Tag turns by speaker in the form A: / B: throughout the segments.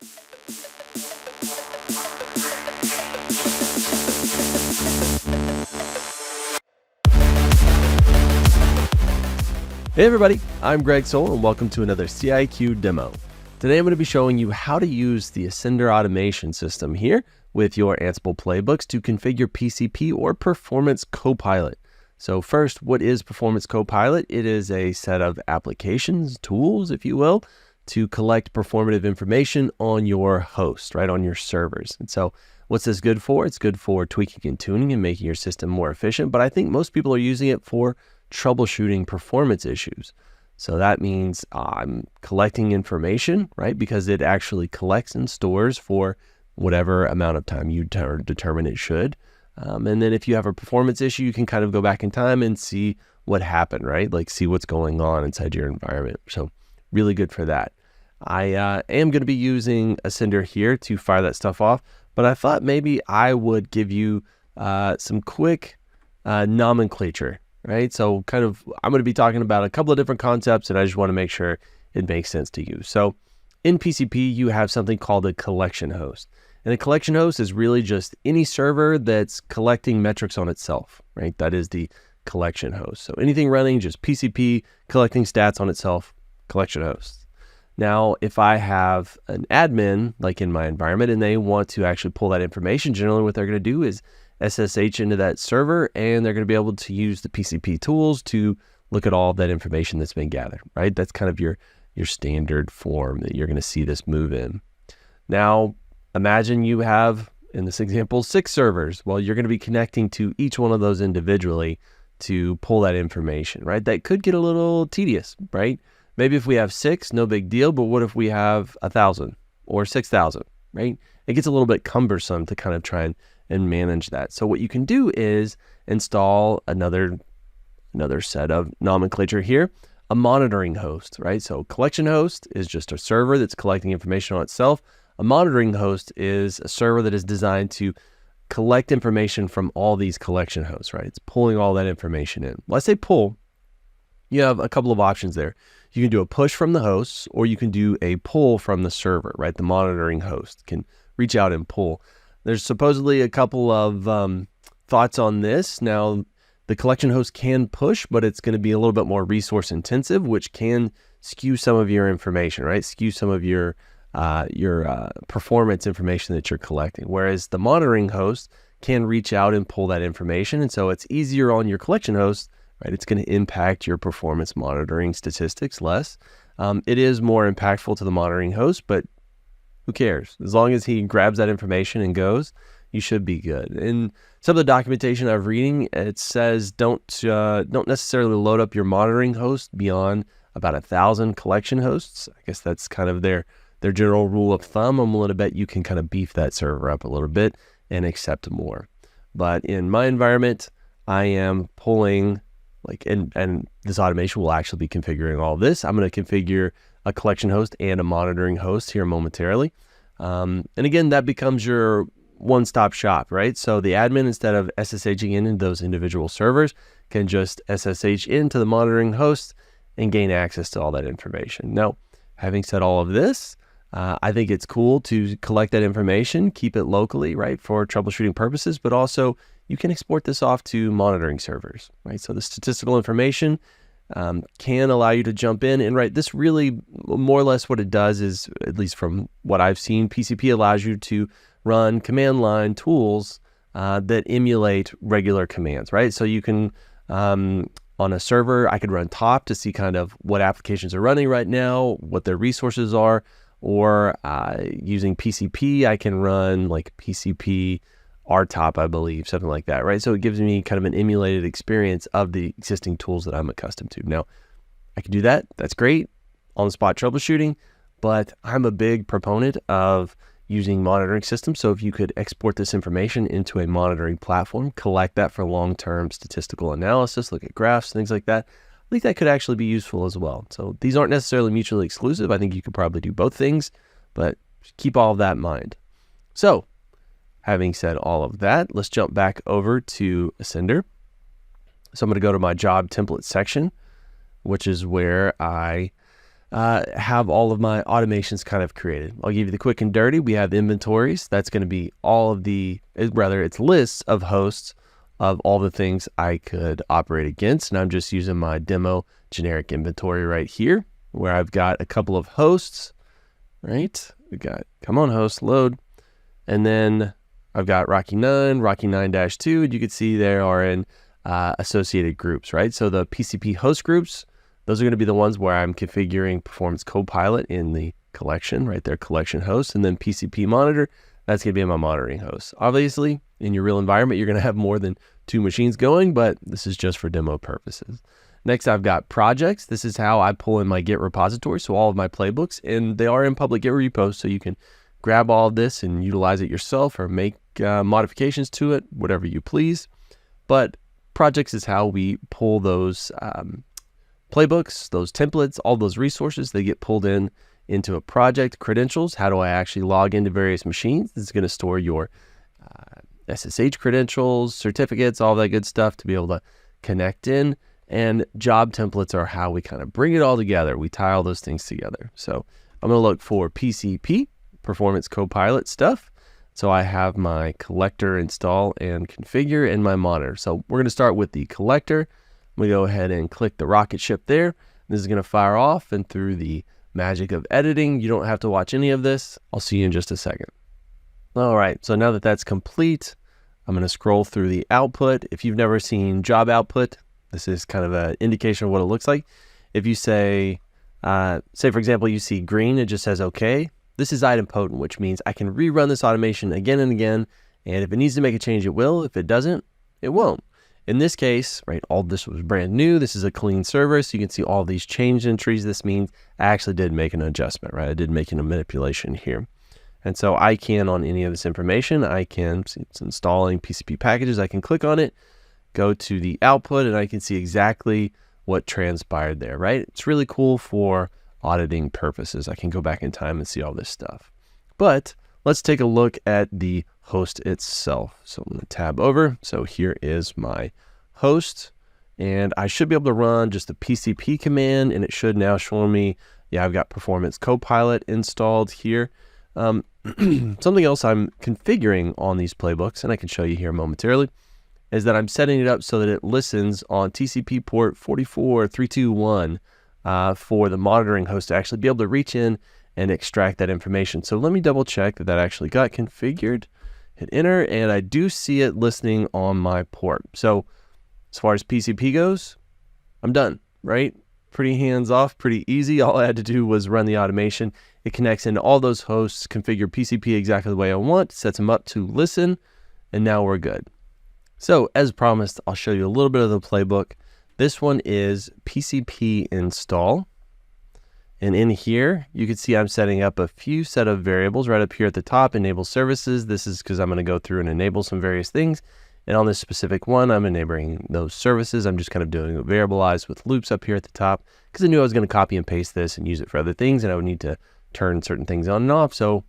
A: Hey everybody, I'm Greg Soul and welcome to another CIQ demo. Today I'm going to be showing you how to use the Ascender automation system here with your Ansible playbooks to configure PCP or Performance Copilot. So first, what is Performance Copilot? It is a set of applications, tools, if you will, to collect performative information on your host, right, on your servers. And so what's this good for? It's good for tweaking and tuning and making your system more efficient, but I think most people are using it for troubleshooting performance issues. So that means I'm collecting information, right? Because it actually collects and stores for whatever amount of time you determine it should. And then if you have a performance issue, you can kind of go back in time and see what happened, right? Like see what's going on inside your environment. So really good for that. I am going to be using Ascender here to fire that stuff off, but I thought maybe I would give you some quick nomenclature. Right? So kind of, I'm going to be talking about a couple of different concepts and I just want to make sure it makes sense to you. So in PCP, you have something called a collection host. And a collection host is really just any server that's collecting metrics on itself, right? That is the collection host. So anything running just PCP, collecting stats on itself, collection host. Now, if I have an admin like in my environment and they want to actually pull that information, generally what they're going to do is SSH into that server, and they're going to be able to use the PCP tools to look at all of that information that's been gathered, right? That's kind of your standard form that you're going to see this move in. Now, imagine you have, in this example, 6 servers. Well, you're going to be connecting to each one of those individually to pull that information, right? That could get a little tedious, right? Maybe if we have 6, no big deal, but what if we have 1,000 or 6,000, right? It gets a little bit cumbersome to kind of try and manage that. So what you can do is install another set of nomenclature here, a monitoring host, right? So collection host is just a server that's collecting information on itself. A monitoring host is a server that is designed to collect information from all these collection hosts, right? It's pulling all that information in. When I say pull, you have a couple of options there. You can do a push from the hosts, or you can do a pull from the server, right? The monitoring host can reach out and pull. There's supposedly a couple of thoughts on this. Now, the collection host can push, but it's going to be a little bit more resource intensive, which can skew some of your information, right? Skew some of your performance information that you're collecting. Whereas the monitoring host can reach out and pull that information. And so it's easier on your collection host, right? It's going to impact your performance monitoring statistics less. It is more impactful to the monitoring host, but who cares? As long as he grabs that information and goes, you should be good. In some of the documentation I'm reading, it says don't necessarily load up your monitoring host beyond about 1,000 collection hosts. I guess that's kind of their general rule of thumb. I'm willing to bet you can kind of beef that server up a little bit and accept more. But in my environment, I am pulling and this automation will actually be configuring all this. I'm going to configure a collection host and a monitoring host here momentarily. And again, that becomes your one-stop shop, right? So the admin, instead of SSHing into those individual servers, can just SSH into the monitoring host and gain access to all that information. Now, having said all of this, I think it's cool to collect that information, keep it locally, right, for troubleshooting purposes, but also you can export this off to monitoring servers, right? So the statistical information can allow you to jump in and write. This really, more or less what it does is, at least from what I've seen, PCP allows you to run command line tools that emulate regular commands, right? So you can, on a server, I could run top to see kind of what applications are running right now, what their resources are, or using PCP, I can run like PCP RTOP, I believe, something like that, right? So it gives me kind of an emulated experience of the existing tools that I'm accustomed to. Now, I can do that. That's great. On-the-spot troubleshooting, but I'm a big proponent of using monitoring systems. So if you could export this information into a monitoring platform, collect that for long-term statistical analysis, look at graphs, things like that, I think that could actually be useful as well. So these aren't necessarily mutually exclusive. I think you could probably do both things, but keep all of that in mind. So having said all of that, let's jump back over to Ascender. So I'm going to go to my job template section, which is where I have all of my automations kind of created. I'll give you the quick and dirty. We have inventories. That's going to be all of it's lists of hosts of all the things I could operate against. And I'm just using my demo generic inventory right here, where I've got a couple of hosts, right? We got, come on host, load. And then I've got Rocky 9-2. And you can see there are in associated groups, right? So the PCP host groups, those are going to be the ones where I'm configuring Performance Copilot in the collection, right there, collection host. And then PCP monitor, that's going to be my monitoring host. Obviously, in your real environment, you're going to have more than 2 machines going, but this is just for demo purposes. Next, I've got projects. This is how I pull in my Git repository, so all of my playbooks, and they are in public Git repos, so you can grab all of this and utilize it yourself or make modifications to it, whatever you please. But projects is how we pull those playbooks, those templates, all those resources. They get pulled into a project. Credentials, how do I actually log into various machines? This is going to store your SSH credentials, certificates, all that good stuff to be able to connect in. And job templates are how we kind of bring it all together. We tie all those things together. So I'm going to look for PCP, Performance Copilot stuff. So I have my collector install and configure and my monitor. So we're going to start with the collector. I'm going to go ahead and click the rocket ship there. This is going to fire off, and through the magic of editing, you don't have to watch any of this. I'll see you in just a second. All right, so now that that's complete, I'm going to scroll through the output. If you've never seen job output, this is kind of an indication of what it looks like. If you say for example, you see green, it just says okay. This is idempotent, which means I can rerun this automation again and again. And if it needs to make a change, it will. If it doesn't, it won't. In this case, right, all this was brand new. This is a clean server, so you can see all these change entries. This means I actually did make an adjustment, right? I did make a manipulation here. And so I can, on any of this information, I can, it's installing PCP packages, I can click on it, go to the output, and I can see exactly what transpired there, right? It's really cool for auditing purposes. I can go back in time and see all this stuff. But let's take a look at the host itself. So I'm going to tab over. So here is my host, and I should be able to run just a PCP command, and it should now show me, yeah, I've got Performance Copilot installed here. Something else I'm configuring on these playbooks, and I can show you here momentarily, is that I'm setting it up so that it listens on TCP port 44321 for the monitoring host to actually be able to reach in and extract that information. So let me double check that that actually got configured. Hit enter, and I do see it listening on my port. So as far as PCP goes, I'm done, right? Pretty hands off, pretty easy. All I had to do was run the automation. It connects into all those hosts, configure PCP exactly the way I want, sets them up to listen, and now we're good. So as promised, I'll show you a little bit of the playbook. This one is PCP install. And in here, you can see I'm setting up a few set of variables right up here at the top, enable services. This is because I'm going to go through and enable some various things. And on this specific one, I'm enabling those services. I'm just kind of doing it variabilized with loops up here at the top because I knew I was going to copy and paste this and use it for other things, and I would need to turn certain things on and off. So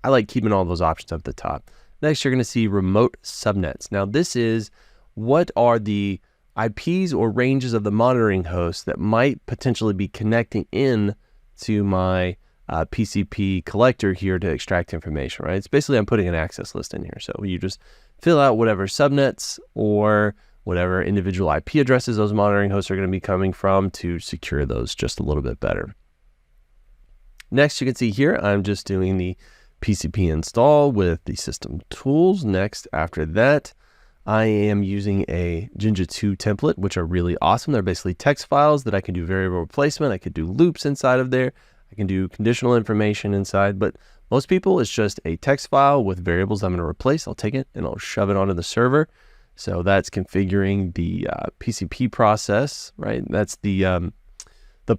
A: I like keeping all those options up at the top. Next, you're going to see remote subnets. Now, this is what are the IPs or ranges of the monitoring host that might potentially be connecting in to my PCP collector here to extract information, right? It's basically I'm putting an access list in here. So you just fill out whatever subnets or whatever individual IP addresses those monitoring hosts are going to be coming from to secure those just a little bit better. Next, you can see here, I'm just doing the PCP install with the system tools. Next, after that, I am using a Jinja 2 template, which are really awesome. They're basically text files that I can do variable replacement. I could do loops inside of there. I can do conditional information inside, but most people, it's just a text file with variables I'm going to replace. I'll take it and I'll shove it onto the server. So that's configuring the PCP process, right? That's the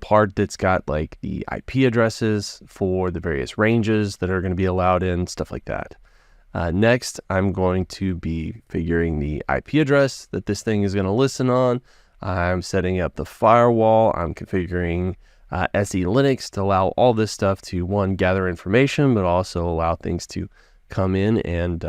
A: part that's got like the IP addresses for the various ranges that are going to be allowed in, stuff like that. Next, I'm going to be figuring the IP address that this thing is going to listen on. I'm setting up the firewall. I'm configuring SE Linux to allow all this stuff to, one, gather information, but also allow things to come in and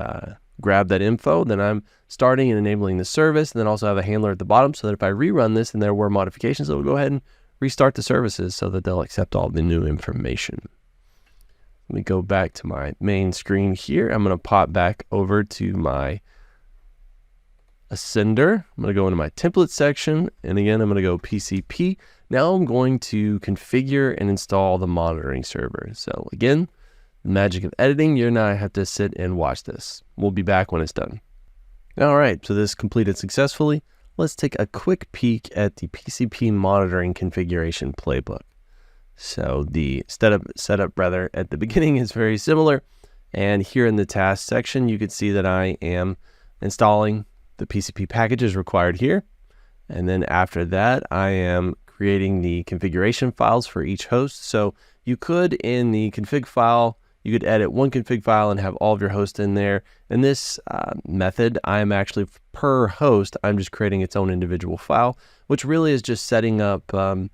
A: grab that info. Then I'm starting and enabling the service, and then also have a handler at the bottom so that if I rerun this and there were modifications, it will go ahead and restart the services so that they'll accept all the new information. Let me go back to my main screen here. I'm going to pop back over to my Ascender. I'm going to go into my template section, and again, I'm going to go PCP. Now I'm going to configure and install the monitoring server. So again, the magic of editing, you and I have to sit and watch this. We'll be back when it's done. All right, so this completed successfully. Let's take a quick peek at the PCP monitoring configuration playbook. So the setup at the beginning is very similar. And here in the task section, you can see that I am installing the PCP packages required here. And then after that, I am creating the configuration files for each host. So you could, in the config file, you could edit one config file and have all of your hosts in there. In this method, I'm actually, per host, I'm just creating its own individual file, which really is just setting up the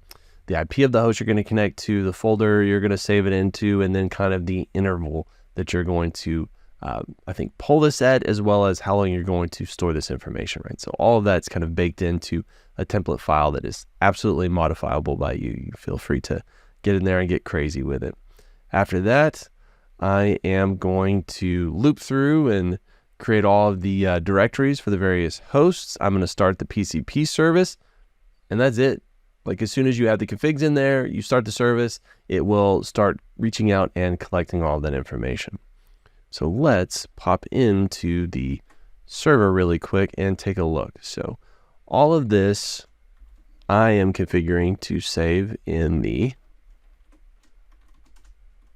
A: IP of the host you're going to connect to, the folder you're going to save it into, and then kind of the interval that you're going to, I think, pull this at, as well as how long you're going to store this information, right? So all of that's kind of baked into a template file that is absolutely modifiable by you. You feel free to get in there and get crazy with it. After that, I am going to loop through and create all of the directories for the various hosts. I'm going to start the PCP service, and that's it. Like, as soon as you have the configs in there, you start the service, it will start reaching out and collecting all of that information. So let's pop into the server really quick and take a look. So all of this I am configuring to save in the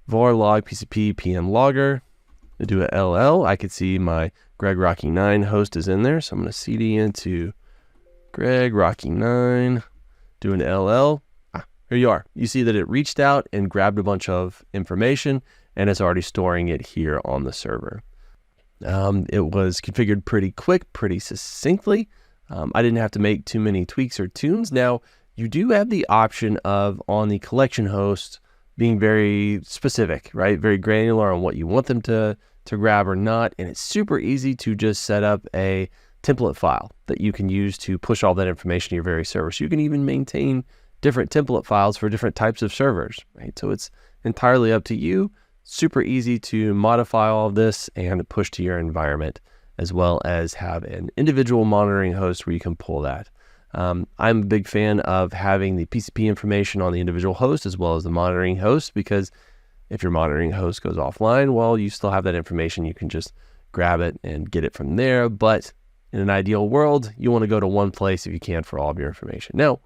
A: var log PCP PM logger. I do a LL. I could see my Greg Rocky 9 host is in there. So I'm going to CD into Greg Rocky 9, do an LL. Here you are. You see that it reached out and grabbed a bunch of information, and it's already storing it here on the server. It was configured pretty quick, pretty succinctly. I didn't have to make too many tweaks or tunes. Now, you do have the option of, on the collection host, being very specific, right? Very granular on what you want them to grab or not. And it's super easy to just set up a template file that you can use to push all that information to your various servers. So you can even maintain different template files for different types of servers, right? So it's entirely up to you. Super easy to modify all of this and push to your environment, as well as have an individual monitoring host where you can pull that. I'm a big fan of having the PCP information on the individual host as well as the monitoring host, because if your monitoring host goes offline, well, you still have that information. You can just grab it and get it from there. But in an ideal world, you want to go to one place if you can for all of your information. Now,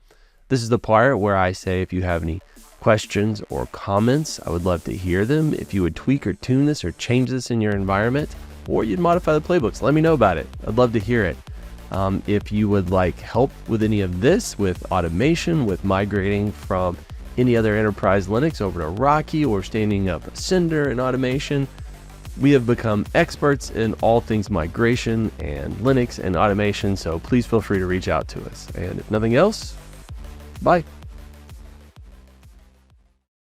A: this is the part where I say, if you have any questions or comments, I would love to hear them. If you would tweak or tune this or change this in your environment, or you'd modify the playbooks, let me know about it. I'd love to hear it. If you would like help with any of this, with automation, with migrating from any other enterprise Linux over to Rocky, or standing up Ascender and automation, we have become experts in all things migration and Linux and automation, so please feel free to reach out to us. And if nothing else, bye.